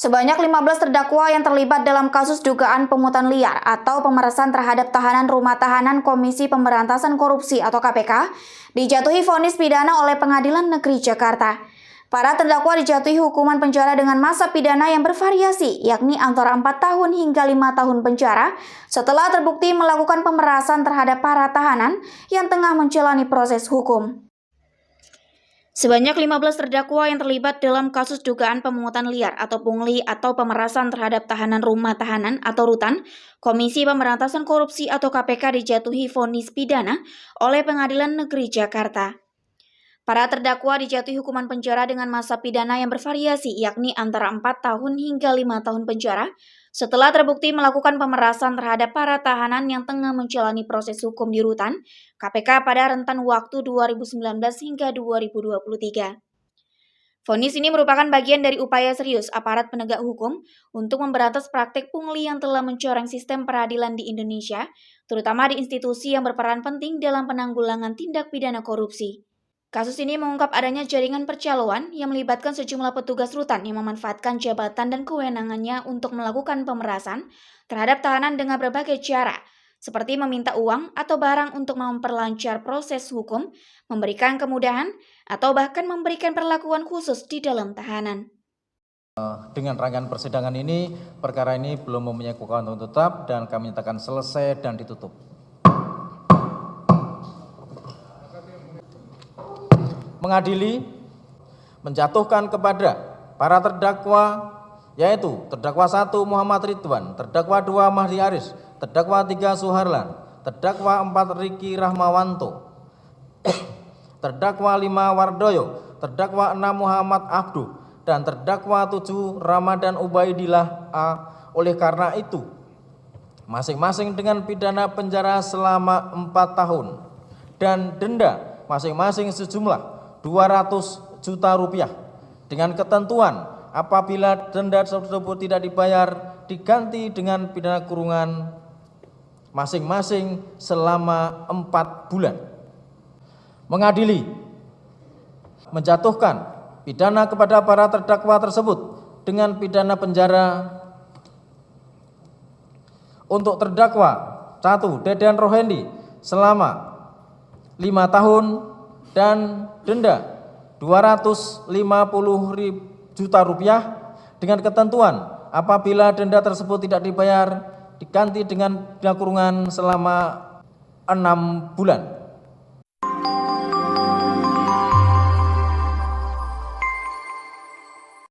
Sebanyak 15 terdakwa yang terlibat dalam kasus dugaan pungutan liar atau pemerasan terhadap tahanan rumah tahanan Komisi Pemberantasan Korupsi atau KPK dijatuhi vonis pidana oleh Pengadilan Negeri Jakarta. Para terdakwa dijatuhi hukuman penjara dengan masa pidana yang bervariasi, yakni antara 4 tahun hingga 5 tahun penjara setelah terbukti melakukan pemerasan terhadap para tahanan yang tengah menjalani proses hukum. Sebanyak 15 terdakwa yang terlibat dalam kasus dugaan pemungutan liar atau pungli atau pemerasan terhadap tahanan rumah tahanan atau rutan, Komisi Pemberantasan Korupsi atau KPK dijatuhi vonis pidana oleh Pengadilan Negeri Jakarta. Para terdakwa dijatuhi hukuman penjara dengan masa pidana yang bervariasi, yakni antara 4 tahun hingga 5 tahun penjara, setelah terbukti melakukan pemerasan terhadap para tahanan yang tengah menjalani proses hukum di rutan KPK pada rentan waktu 2019 hingga 2023. Vonis ini merupakan bagian dari upaya serius aparat penegak hukum untuk memberantas praktik pungli yang telah mencoreng sistem peradilan di Indonesia, terutama di institusi yang berperan penting dalam penanggulangan tindak pidana korupsi. Kasus ini mengungkap adanya jaringan percaloan yang melibatkan sejumlah petugas rutan yang memanfaatkan jabatan dan kewenangannya untuk melakukan pemerasan terhadap tahanan dengan berbagai cara, seperti meminta uang atau barang untuk memperlancar proses hukum, memberikan kemudahan, atau bahkan memberikan perlakuan khusus di dalam tahanan. Dengan rangkaian persidangan ini, perkara ini belum mempunyai kekuatan tetap dan kami nyatakan selesai dan ditutup. Mengadili, menjatuhkan kepada para terdakwa yaitu terdakwa 1 Muhammad Ridwan, terdakwa 2 Mahdi Aris, terdakwa 3 Suharlan, terdakwa 4 Riki Rahmawanto, terdakwa 5 Wardoyo, terdakwa 6 Muhammad Abduh, dan terdakwa 7 Ramadan Ubaidillah A. Oleh karena itu, masing-masing dengan pidana penjara selama 4 tahun dan denda masing-masing sejumlah 200 juta rupiah dengan ketentuan apabila denda tersebut tidak dibayar diganti dengan pidana kurungan masing-masing selama 4 bulan. Mengadili, menjatuhkan pidana kepada para terdakwa tersebut dengan pidana penjara untuk terdakwa 1 Deden Rohendi selama 5 tahun dan denda 250 juta rupiah dengan ketentuan apabila denda tersebut tidak dibayar diganti dengan pidana kurungan selama 6 bulan.